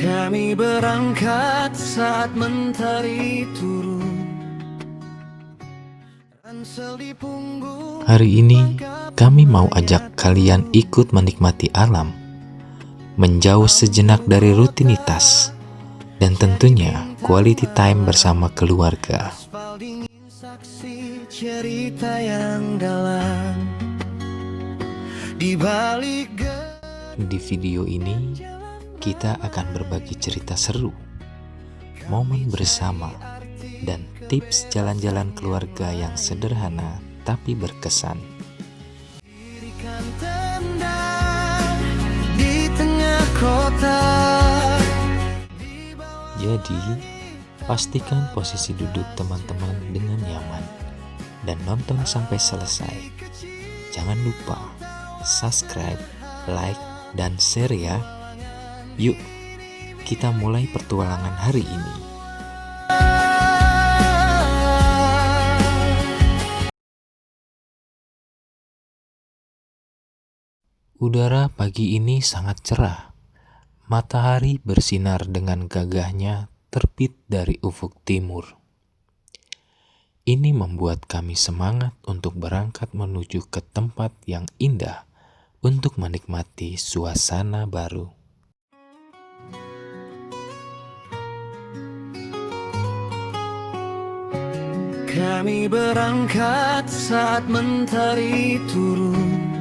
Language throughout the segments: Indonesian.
Kami berangkat saat mentari turun. Ransel di punggung. Hari ini kami mau ajak kalian ikut menikmati alam, menjauh sejenak dari rutinitas, dan tentunya quality time bersama keluarga. Aspal dingin saksi cerita yang dalam. Di balik Di video ini kita akan berbagi cerita seru, momen bersama, dan tips jalan-jalan keluarga yang sederhana tapi berkesan. dirikan tenda di tengah kota. Jadi, pastikan posisi duduk teman-teman dengan nyaman dan nonton sampai selesai. Jangan lupa subscribe, like, dan share ya. Yuk, kita mulai petualangan hari ini. Udara pagi ini sangat cerah. Matahari bersinar dengan gagahnya terbit dari ufuk timur. Ini membuat kami semangat untuk berangkat menuju ke tempat yang indah untuk menikmati suasana baru. Kami berangkat saat mentari turun.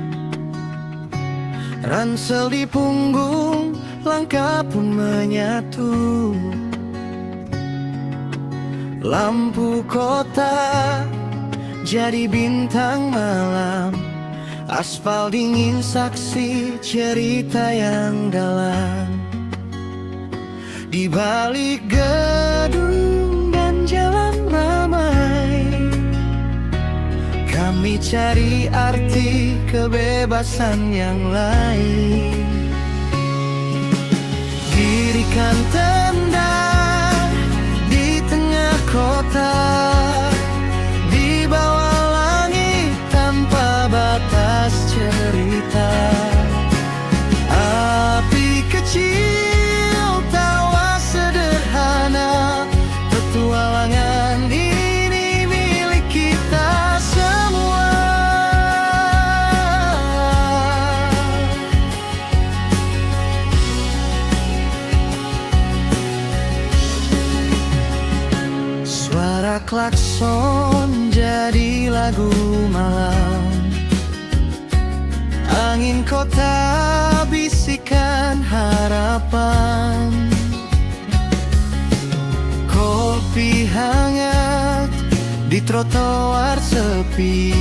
Ransel di punggung, langkah pun menyatu. Lampu kota jadi bintang malam. Aspal dingin saksi cerita yang dalam. Di balik gedung dan jalan ramai, kami cari arti kebebasan yang lain. Dirikan tenda di tengah kota, di bawah langit tanpa batas cerita. Api kecil, tawa sederhana, petualangan ini milik kita semua. Suara klakson jadi lagu malam. Angin kota bisikan harapan. Kopi hangat di trotoar sepi.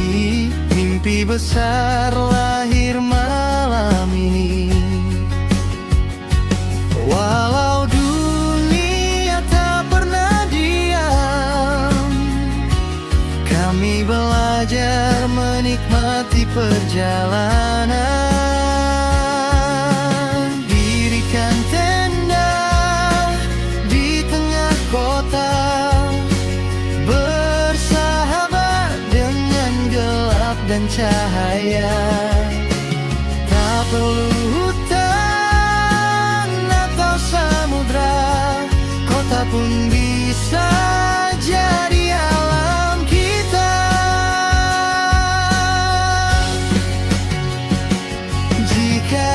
Mimpi besar lahir malam ini. Walau dunia tak pernah diam, kami belajar menikmati perjalanan. Dirikan tenda di tengah kota, bersahabat dengan gelap dan cahaya. Tak perlu hutan atau samudra, kota pun bisa jadi alam kita. Jika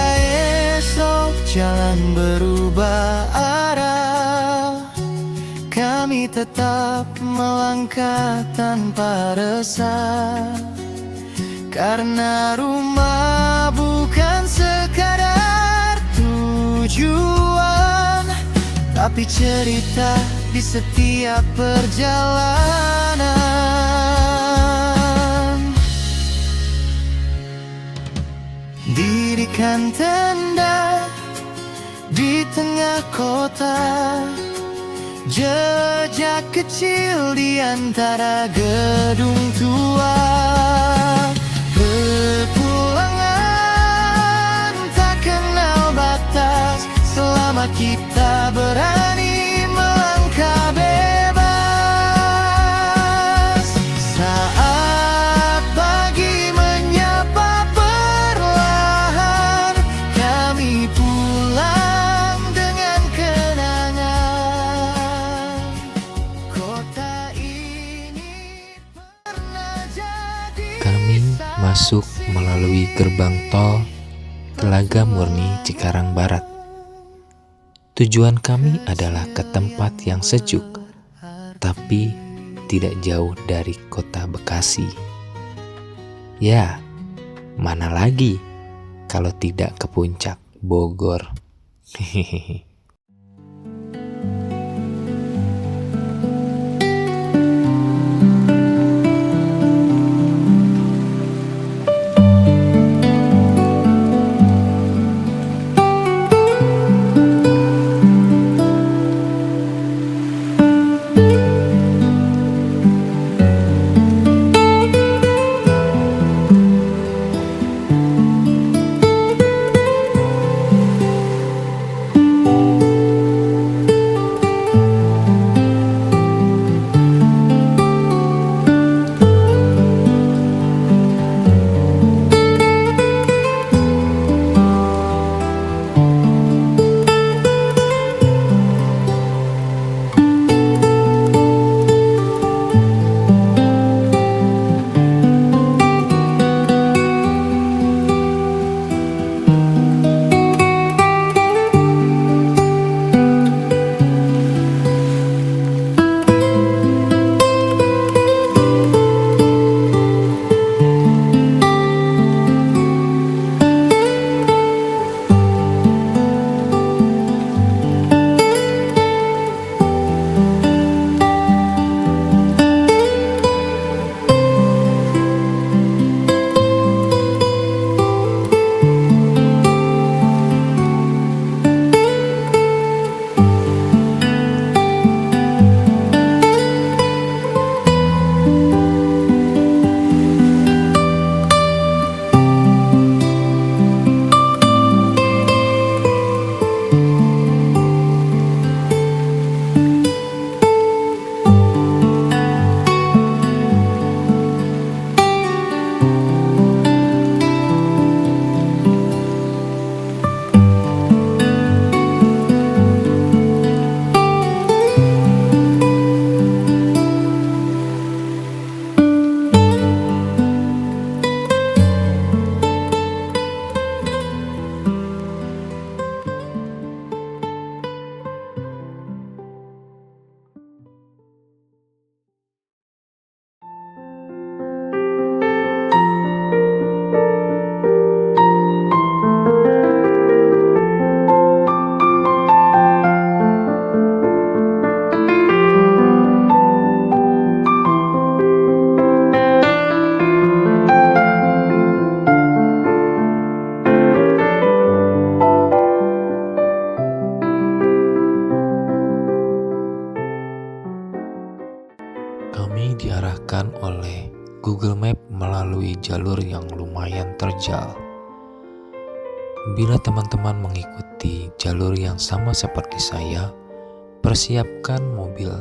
esok jalan berubah arah, kami tetap melangkah tanpa resah. Karena rumah bukan sekadar tujuan, tapi cerita di setiap perjalanan. Dirikan tenda di tengah kota, jejak kecil di antara gedung tua. Petualangan tak kenal batas selama kita berani melangkah bebas. Saat pagi menyapa perlahan, kami pulang dengan masuk melalui gerbang tol Telaga Murni Cikarang Barat. Tujuan kami adalah ke tempat yang sejuk, tapi tidak jauh dari kota Bekasi. Ya, mana lagi kalau tidak ke puncak Bogor. Hehehe. Kami diarahkan oleh Google Map melalui jalur yang lumayan terjal. Bila teman-teman mengikuti jalur yang sama seperti saya, persiapkan mobil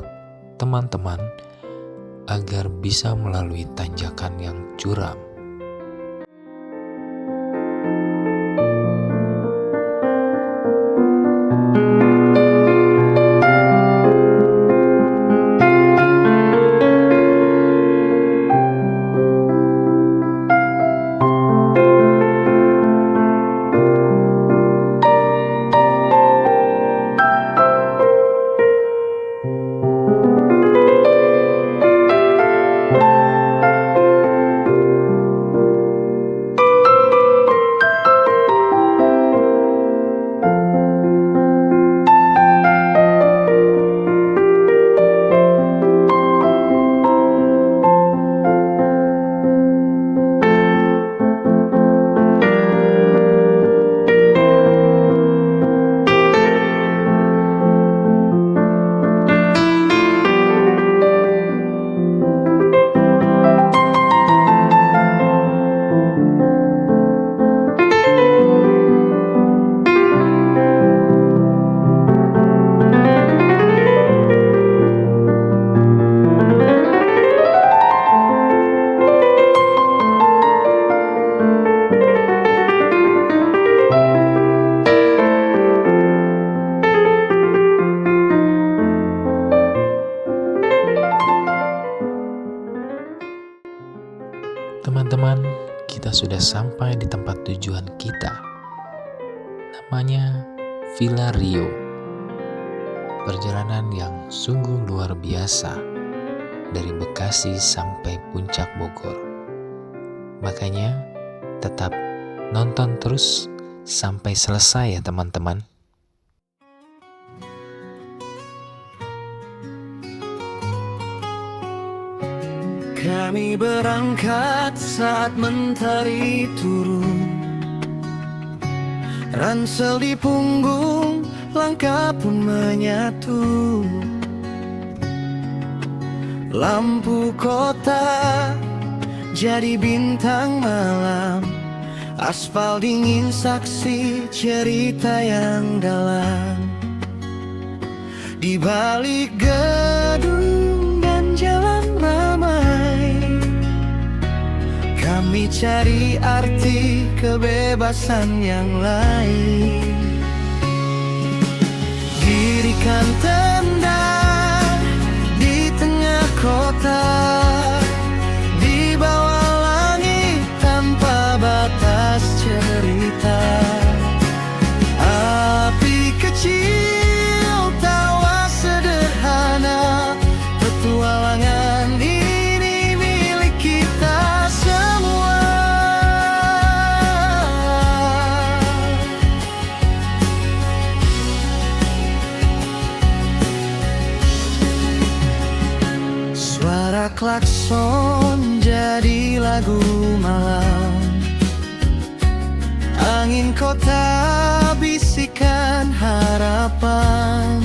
teman-teman agar bisa melalui tanjakan yang curam. kita sudah sampai di tempat tujuan kita. Namanya Villa Rio. Perjalanan yang sungguh luar biasa dari Bekasi sampai Puncak Bogor. Makanya tetap nonton terus sampai selesai ya teman-teman. Kami berangkat saat mentari turun, ransel di punggung, langkah pun menyatu. Lampu kota jadi bintang malam, aspal dingin saksi cerita yang dalam. Di balik gedung dan jalan ramai, kami cari arti kebebasan yang lain. Dirikan tenda di tengah kota, di bawah langit tanpa batas cerita. Api kecil, tawa sederhana, petualangan ini milik kita semua. Suara klakson jadi lagu malam, angin kota bisikan harapan.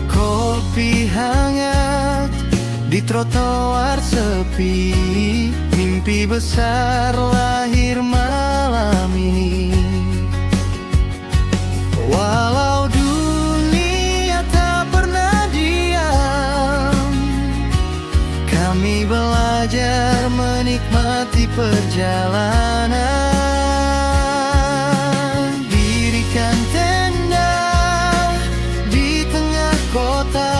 Kopi hangat di trotoar sepi, mimpi besar lahir malam ini. Walau dunia tak pernah diam, kami belajar menikmati perjalanan. Dirikan tenda di tengah kota,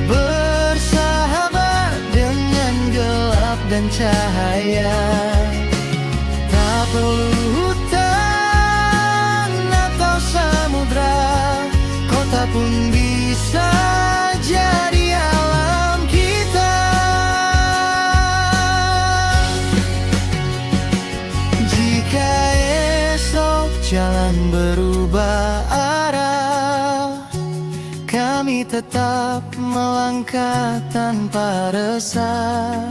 bersahabat dengan gelap dan cahaya. Tak perlu hutan atau samudra, kota pun bisa jadi alam kita. Jika esok jalan berubah arah, kami tetap melangkah tanpa resah.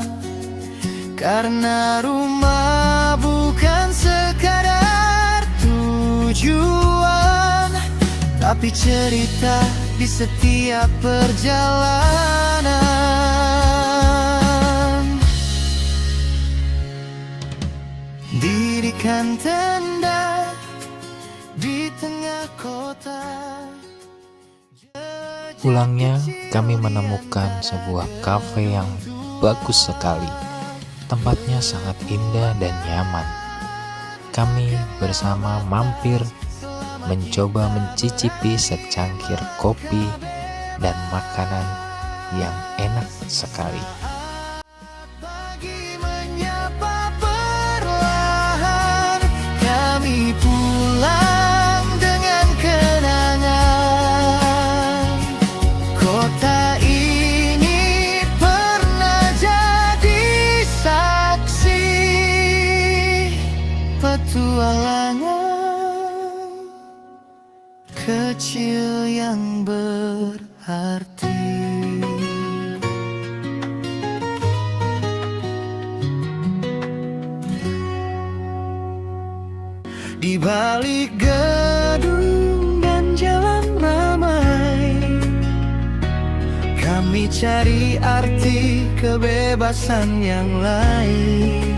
Karena rumah bukan sekadar tujuan, tapi cerita di setiap perjalanan. Dirikan tenda di tengah kota. Pulangnya kami menemukan sebuah kafe yang bagus sekali. Tempatnya sangat indah dan nyaman. Kami bersama mampir mencoba mencicipi secangkir kopi dan makanan yang enak sekali. Pagi menyapa perlahan, kami pulang dengan kenangan. Kota ini pernah jadi saksi petualangan kecil yang berarti. Di balik gedung dan jalan ramai, kami cari arti kebebasan yang lain.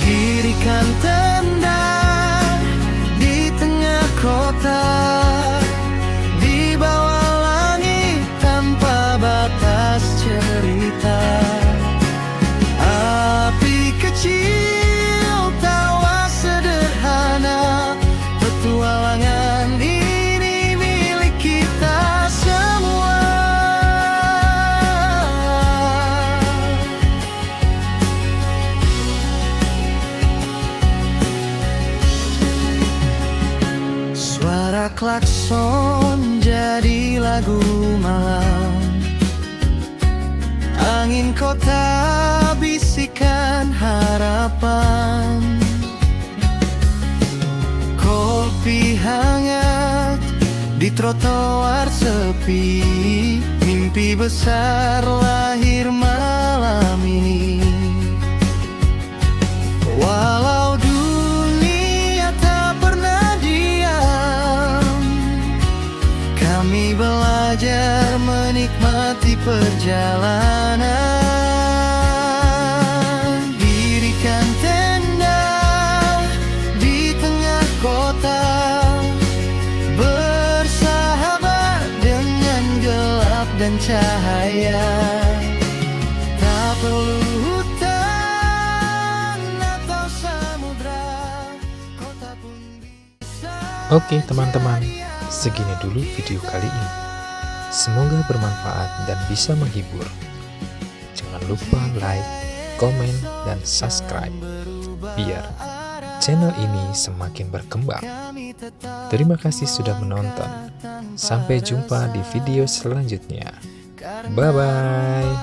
Dirikan tenda di tengah kota, di bawah langit tanpa batas cerita. Api kecil, tawa sederhana, petualangan ini milik kita semua. klakson jadi lagu malam. Angin kota bisikan harapan. Kopi hangat di trotoar sepi. Mimpi besar lahir malam ini. Walau dunia tak pernah diam, kami belajar menikmati perjalanan. Dirikan tenda di tengah kota, bersahabat dengan gelap dan cahaya. Tak perlu hutan atau samudra, kota pun bisa. Oke teman-teman, segini dulu video kali ini. Semoga bermanfaat dan bisa menghibur. Jangan lupa like, komen, dan subscribe biar channel ini semakin berkembang. Terima kasih sudah menonton. Sampai jumpa di video selanjutnya. Bye-bye.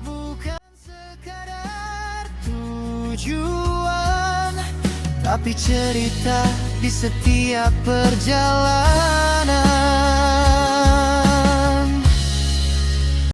Bukan sekadar tujuan, tapi cerita di setiap perjalanan.